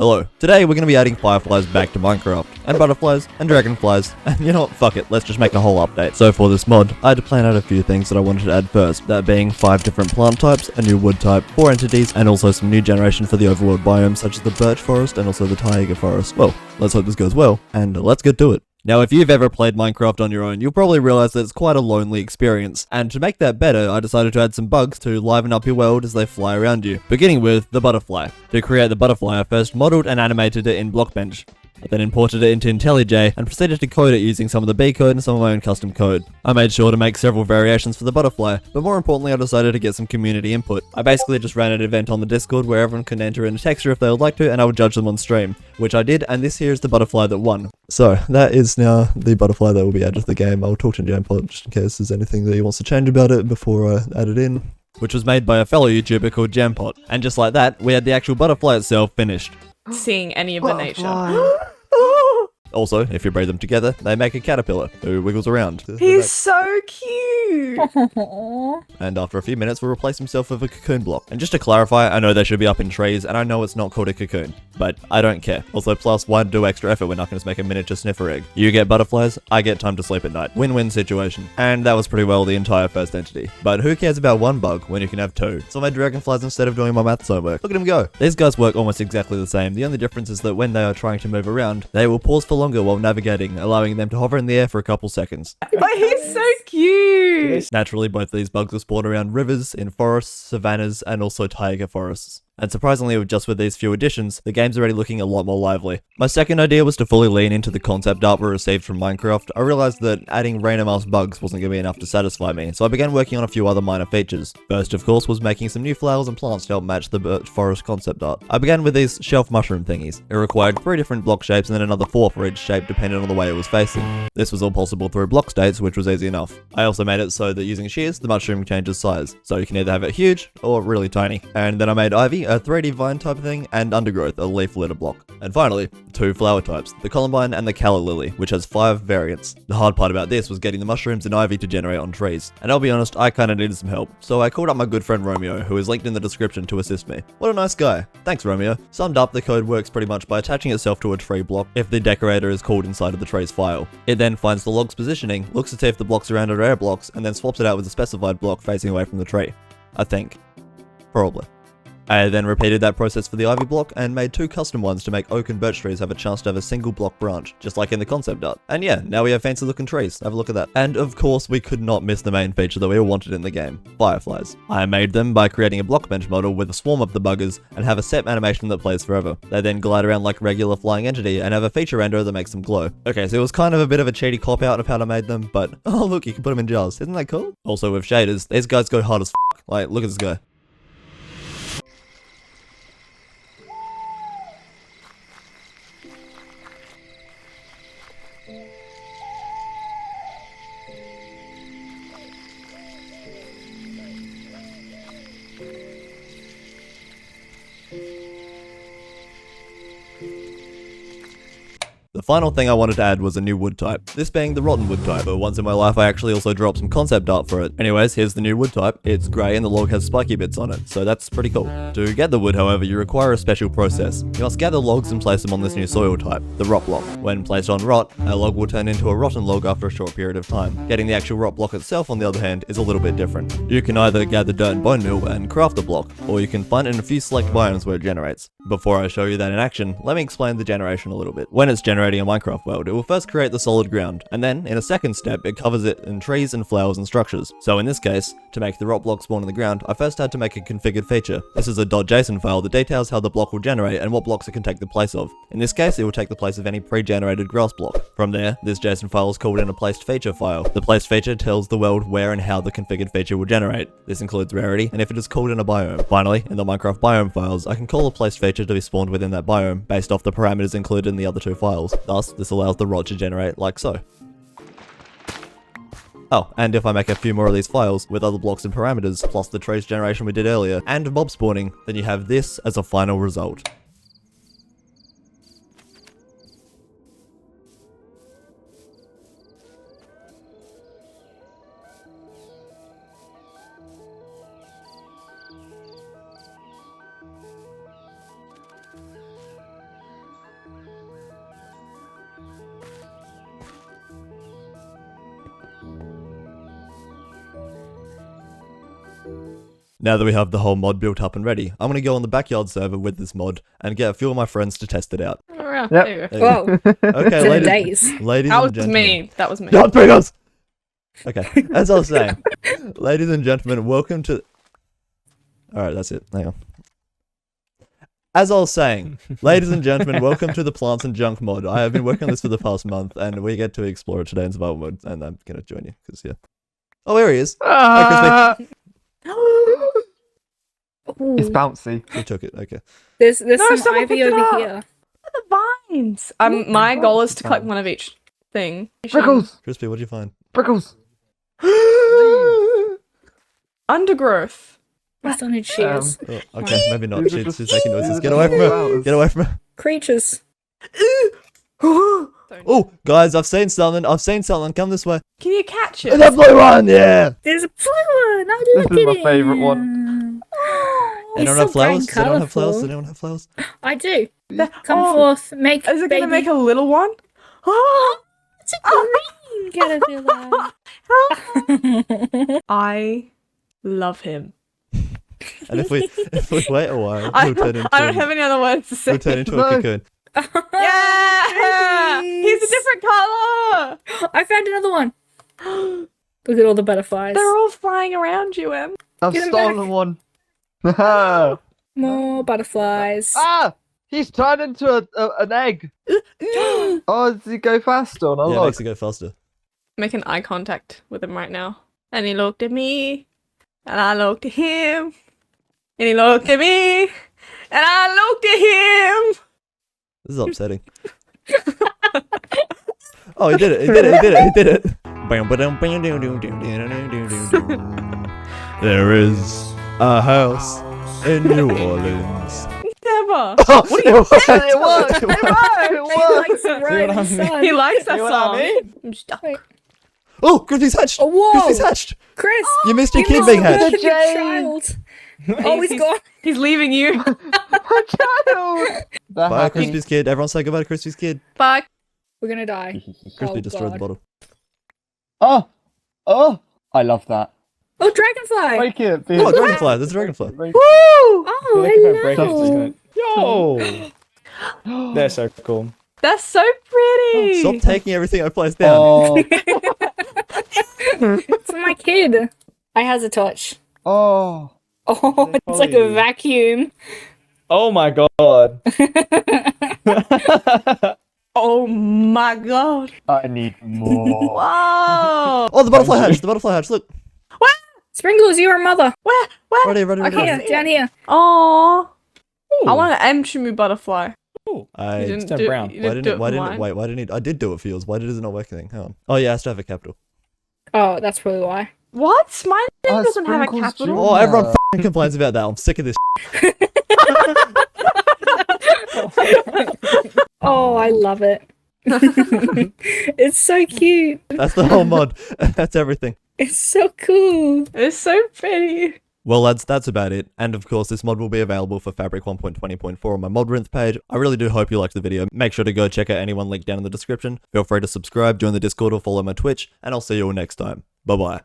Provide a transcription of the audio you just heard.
Hello, today we're going to be adding fireflies back to Minecraft, and butterflies, and dragonflies, and you know what, fuck it, let's just make a whole update. So for this mod, I had to plan out a few things that I wanted to add first, that being 5 different plant types, a new wood type, 4 entities, and also some new generation for the overworld biome such as the birch forest and also the taiga forest. Well, let's hope this goes well, and let's get to it. Now, if you've ever played Minecraft on your own, you'll probably realize that it's quite a lonely experience, and to make that better, I decided to add some bugs to liven up your world as they fly around you, beginning with the butterfly. To create the butterfly, I first modeled and animated it in Blockbench. I then imported it into IntelliJ and proceeded to code it using some of the B code and some of my own custom code. I made sure to make several variations for the butterfly, but more importantly I decided to get some community input. I basically just ran an event on the Discord where everyone can enter in a texture if they would like to, and I would judge them on stream, which I did, and this here is the butterfly that won. So, that is now the butterfly that will be added to the game. I'll talk to Jampot just in case there's anything that he wants to change about it before I add it in. Which was made by a fellow YouTuber called Jampot. And just like that, we had the actual butterfly itself finished. Seeing any of the nature. Also, if you braid them together, they make a caterpillar who wiggles around. He's so cute! And after a few minutes, will replace himself with a cocoon block. And just to clarify, I know they should be up in trees, and I know it's not called a cocoon, but I don't care. Also, plus, why do extra effort when I can just make a miniature sniffer egg? You get butterflies, I get time to sleep at night. Win-win situation. And that was pretty well the entire first entity. But who cares about one bug when you can have 2? So I made dragonflies instead of doing my maths homework. Look at him go! These guys work almost exactly the same. The only difference is that when they are trying to move around, they will pause for longer while navigating, allowing them to hover in the air for a couple seconds. But he's so cute! Naturally, both these bugs are spawned around rivers, in forests, savannas, and also taiga forests. And surprisingly, just with these few additions, the game's already looking a lot more lively. My second idea was to fully lean into the concept art we received from Minecraft. I realized that adding random ass bugs wasn't going to be enough to satisfy me, so I began working on a few other minor features. First, of course, was making some new flowers and plants to help match the birch forest concept art. I began with these shelf mushroom thingies. It required 3 different block shapes and then another 4 for each shape depending on the way it was facing. This was all possible through block states, which was easy enough. I also made it so that using shears, the mushroom changes size, so you can either have it huge or really tiny. And then I made ivy, a 3D vine type thing, and undergrowth, a leaf litter block. And finally, 2 flower types, the columbine and the calla lily, which has 5 variants. The hard part about this was getting the mushrooms and ivy to generate on trees. And I'll be honest, I kinda needed some help, so I called up my good friend Romeo, who is linked in the description to assist me. What a nice guy. Thanks, Romeo. Summed up, the code works pretty much by attaching itself to a tree block if the decorator is called inside of the tree's file. It then finds the log's positioning, looks to see if the blocks around it are air blocks, and then swaps it out with a specified block facing away from the tree. I think. Probably. I then repeated that process for the ivy block and made 2 custom ones to make oak and birch trees have a chance to have a single block branch, just like in the concept art. And yeah, now we have fancy looking trees. Have a look at that. And of course, we could not miss the main feature that we all wanted in the game, fireflies. I made them by creating a block bench model with a swarm of the buggers and have a set animation that plays forever. They then glide around like a regular flying entity and have a feature render that makes them glow. Okay, so it was kind of a bit of a cheaty cop out of how I made them, but oh look, you can put them in jars. Isn't that cool? Also with shaders, these guys go hard as f***. Like, look at this guy. The final thing I wanted to add was a new wood type, this being the rotten wood type, but once in my life I actually also dropped some concept art for it. Anyways, here's the new wood type. It's grey and the log has spiky bits on it, so that's pretty cool. To get the wood, however, you require a special process. You must gather logs and place them on this new soil type, the rot block. When placed on rot, a log will turn into a rotten log after a short period of time. Getting the actual rot block itself, on the other hand, is a little bit different. You can either gather dirt and bone meal and craft the block, or you can find it in a few select biomes where it generates. Before I show you that in action, let me explain the generation a little bit. When it's generating a Minecraft world, it will first create the solid ground, and then, in a second step, it covers it in trees and flowers and structures. So in this case, to make the rot block spawn in the ground, I first had to make a configured feature. This is a .json file that details how the block will generate and what blocks it can take the place of. In this case, it will take the place of any pre-generated grass block. From there, this JSON file is called in a placed feature file. The placed feature tells the world where and how the configured feature will generate. This includes rarity, and if it is called in a biome. Finally, in the Minecraft biome files, I can call a placed feature to be spawned within that biome, based off the parameters included in the other 2 files. Thus, this allows the rot to generate like so. Oh, and if I make a few more of these files with other blocks and parameters, plus the trees generation we did earlier, and mob spawning, then you have this as a final result. Now that we have the whole mod built up and ready, I'm gonna go on the backyard server with this mod and get a few of my friends to test it out. Yep. Yep. There you go. There you go. Whoa. Okay, To the ladies, days. ladies That and was gentlemen. me. That was me. Don't bring us! Okay, as I was saying, ladies and gentlemen, welcome to... Alright, that's it. Hang on. As I was saying, ladies and gentlemen, welcome to the Plants and Junk mod. I have been working on this for the past month, and we get to explore it today in survival mode, and I'm gonna join you, because, yeah. Oh, here he is. Crispy. Ooh. It's bouncy. He took it, okay. There's No, some someone ivy picked it over up. here. The vines. My goal is to collect one of each thing. Prickles! Crispy, what'd you find? Prickles! Undergrowth. Based on its shears. Oh, okay, maybe not. These are She's just- making noises. these are Get away from her! flowers. Get away from her! Creatures. Oh, guys, I've seen something. Come this way. Can you catch it? That blue one, yeah! There's a blue one. I This looked is my at it. favourite one. They It's don't so have flowers? bright They and don't have flowers? colourful. They don't have flowers? I do. The- Come oh, forth, make Is it baby. gonna make a little one? It's a green caterpillar. I love him. And if we wait a while, I he'll turn into don't have any other words to say. he'll turn into a No. cocoon. Yeah! He's a different color. I found another one. Look at all the butterflies. They're all flying around you, Em. I've Get him stolen back. one. ah! More butterflies. He's turned into an egg. Oh, does he go faster on a Yeah, it log? makes it go faster. Making eye contact with him right now. And he looked at me. And I looked at him. And he looked at me. And I looked at him. This is upsetting. Oh, he did it. There is a house in New Orleans. Never. It worked! Likes it right in the sun. He likes that See what I song. mean? I'm stuck. Wait. Oh, Crispy's hatched! Oh, whoa. Crispy's hatched! Chris, You missed your you kid missed being the hatched. birth of your Jaiz. child. Oh, he's gone. He's leaving you. My child! That Bye, happened. Crispy's kid. Everyone say goodbye to Crispy's kid. Bye. We're gonna die. Crispy Oh, destroyed the God. bottle. Oh! I love that. Oh, dragonfly. Break it, Oh, dragonfly. There's a dragonfly. Break Woo! Oh, Look if I break it, it's hello. gonna... Yo! They're so cool. That's so pretty. Stop taking everything I placed down. Oh, It's my kid. I has a touch. oh. Oh, it's like a vacuum. Oh my god. Oh my god. I need more. Wow. Oh, the butterfly hatch. The butterfly hatch. Look. Sprinkles, you're a mother. Where? Right here, right here, right Here, here. down here. Aww. Ooh. I want an Mchumi butterfly. You I... didn't turn do- brown. you Why didn't didn't do it? it for mine. Why didn't it? I did do it for yours. Why does it not work anything? Hang on. Oh yeah, it has to have a capital. Oh, that's probably why. What? My name Oh, doesn't have a Sprinkles capital. Oh, everyone Yeah. f***ing complains about that. I'm sick of this. Oh, I love it. It's so cute. That's the whole mod. That's everything. It's so cool. It's so pretty. Well, lads, that's about it. And of course, this mod will be available for Fabric 1.20.4 on my Modrinth page. I really do hope you liked the video. Make sure to go check out anyone linked down in the description. Feel free to subscribe, join the Discord, or follow my Twitch. And I'll see you all next time. Bye-bye.